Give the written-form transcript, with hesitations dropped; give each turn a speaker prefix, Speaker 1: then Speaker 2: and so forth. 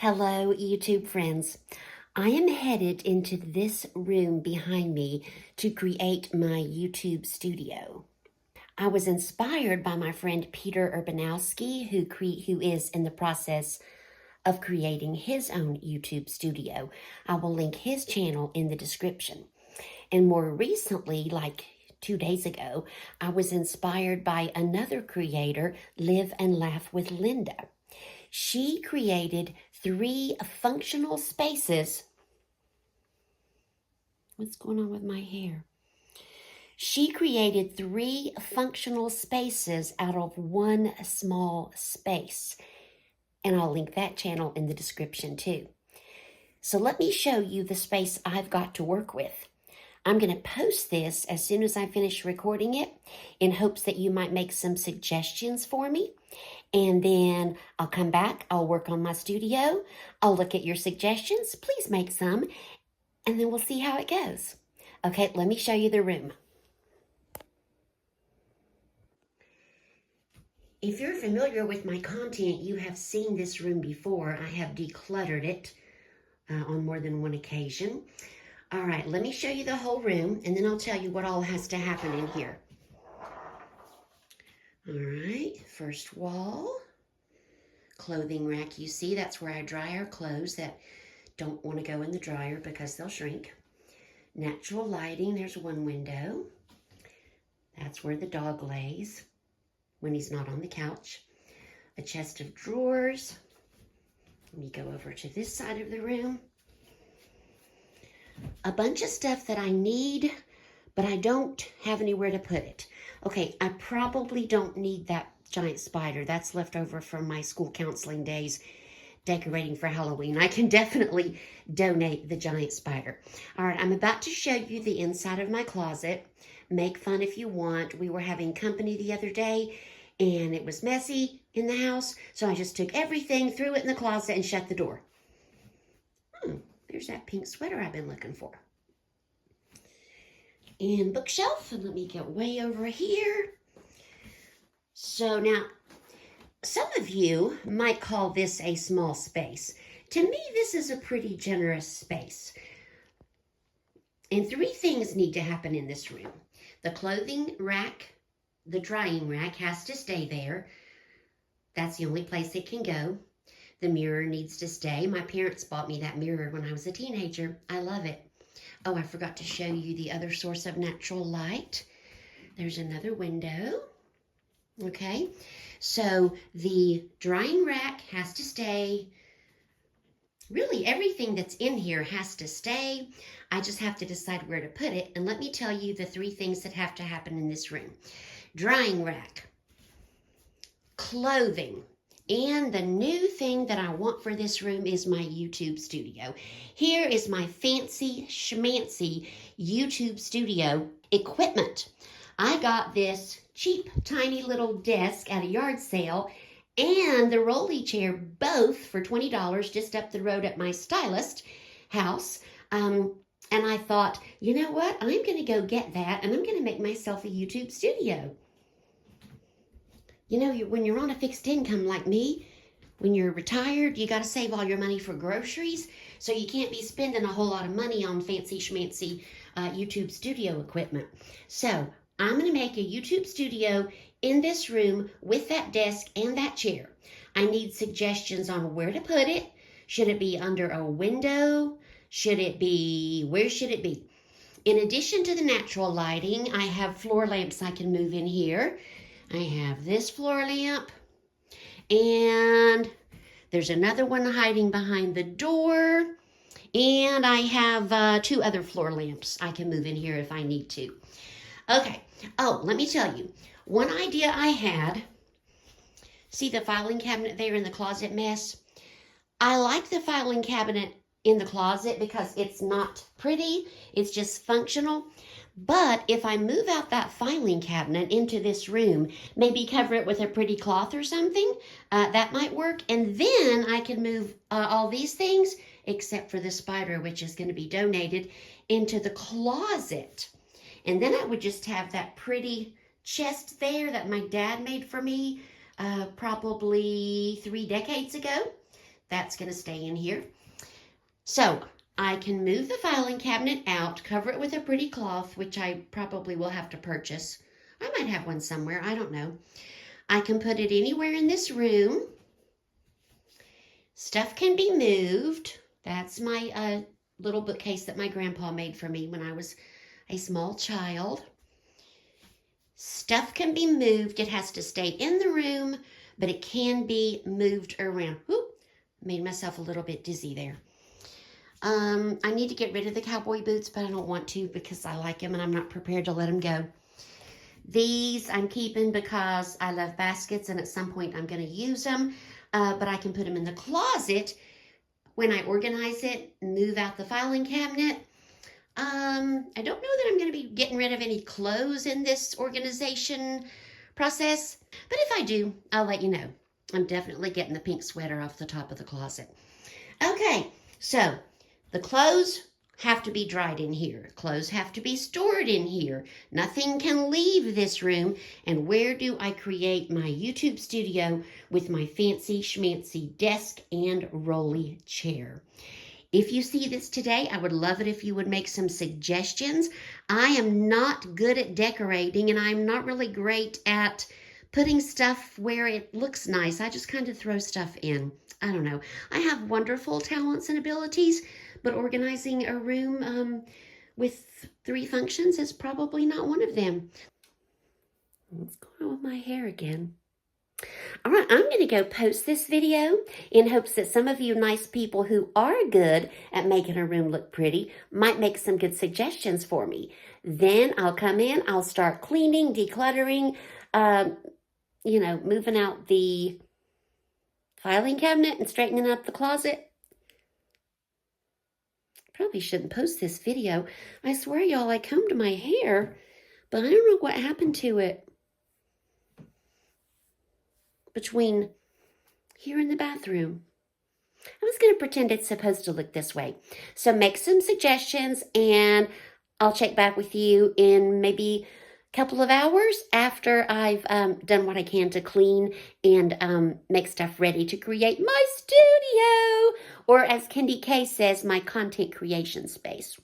Speaker 1: Hello, YouTube friends. I am headed into this room behind me to create my YouTube studio. I was inspired by my friend Peter Urbanowski, who is in the process of creating his own YouTube studio. I will link his channel in the description. And more recently, like 2 days ago, I was inspired by another creator, Live and Laugh with Linda. She created 3 functional spaces. What's going on with my hair? She created 3 functional spaces out of 1 small space. And I'll link that channel in the description too. So let me show you the space I've got to work with. I'm going to post this as soon as I finish recording it in hopes that you might make some suggestions for me. And then I'll come back, I'll work on my studio, I'll look at your suggestions, please make some, and then we'll see how it goes. Okay, let me show you the room. If you're familiar with my content, you have seen this room before. I have decluttered it on more than one occasion. All right, let me show you the whole room, and then I'll tell you what all has to happen in here. All right, first wall, clothing rack. You see, that's where I dry our clothes that don't want to go in the dryer because they'll shrink. Natural lighting, there's one window. That's where the dog lays when he's not on the couch. A chest of drawers. Let me go over to this side of the room. A bunch of stuff that I need, but I don't have anywhere to put it. Okay, I probably don't need that giant spider. That's left over from my school counseling days decorating for Halloween. I can definitely donate the giant spider. All right, I'm about to show you the inside of my closet. Make fun if you want. We were having company the other day, and it was messy in the house, so I just took everything, threw it in the closet, and shut the door. There's that pink sweater I've been looking for. And bookshelf, and let me get way over here. So now, some of you might call this a small space. To me, this is a pretty generous space. And 3 things need to happen in this room. The clothing rack, the drying rack has to stay there. That's the only place it can go. The mirror needs to stay. My parents bought me that mirror when I was a teenager. I love it. Oh, I forgot to show you the other source of natural light. There's another window. Okay, so the drying rack has to stay. Really, everything that's in here has to stay. I just have to decide where to put it. And let me tell you the 3 things that have to happen in this room. Drying rack, clothing, and the new thing that I want for this room is my YouTube studio. Here is my fancy schmancy YouTube studio equipment. I got this cheap, tiny little desk at a yard sale and the rolly chair, both for $20 just up the road at my stylist house. And I thought, you know what? I'm going to go get that and I'm going to make myself a YouTube studio. You know, when you're on a fixed income like me, when you're retired, you got to save all your money for groceries. So you can't be spending a whole lot of money on fancy schmancy YouTube studio equipment. So I'm going to make a YouTube studio in this room with that desk and that chair. I need suggestions on where to put it. Should it be under a window? Where should it be? In addition to the natural lighting, I have floor lamps I can move in here. I have this floor lamp, and there's another one hiding behind the door, and I have 2 other floor lamps I can move in here if I need to. Okay, oh, let me tell you, one idea I had, see the filing cabinet there in the closet mess? I like the filing cabinet in the closet because it's not pretty, it's just functional. But if I move out that filing cabinet into this room, maybe cover it with a pretty cloth or something, that might work. And then I can move all these things, except for the spider, which is going to be donated, into the closet. And then I would just have that pretty chest there that my dad made for me probably 3 decades ago. That's going to stay in here. So I can move the filing cabinet out, cover it with a pretty cloth, which I probably will have to purchase. I might have one somewhere. I don't know. I can put it anywhere in this room. Stuff can be moved. That's my little bookcase that my grandpa made for me when I was a small child. Stuff can be moved. It has to stay in the room, but it can be moved around. Whoop, made myself a little bit dizzy there. I need to get rid of the cowboy boots, but I don't want to because I like them and I'm not prepared to let them go. These I'm keeping because I love baskets and at some point I'm going to use them, but I can put them in the closet when I organize it, move out the filing cabinet. I don't know that I'm going to be getting rid of any clothes in this organization process, but if I do, I'll let you know. I'm definitely getting the pink sweater off the top of the closet. Okay, so the clothes have to be dried in here. Clothes have to be stored in here. Nothing can leave this room. And where do I create my YouTube studio with my fancy schmancy desk and rolly chair? If you see this today, I would love it if you would make some suggestions. I am not good at decorating and I'm not really great at putting stuff where it looks nice. I just kind of throw stuff in. I don't know. I have wonderful talents and abilities, but organizing a room with 3 functions is probably not one of them. What's going on with my hair again? All right, I'm going to go post this video in hopes that some of you nice people who are good at making a room look pretty might make some good suggestions for me. Then I'll come in, I'll start cleaning, decluttering, moving out the filing cabinet and straightening up the closet. Probably shouldn't post this video. I swear, y'all, I combed my hair, but I don't know what happened to it between here and the bathroom. I was going to pretend it's supposed to look this way. So make some suggestions, and I'll check back with you in maybe a couple of hours after I've done what I can to clean and make stuff ready to create my studio, or as Kendi K says, my content creation space.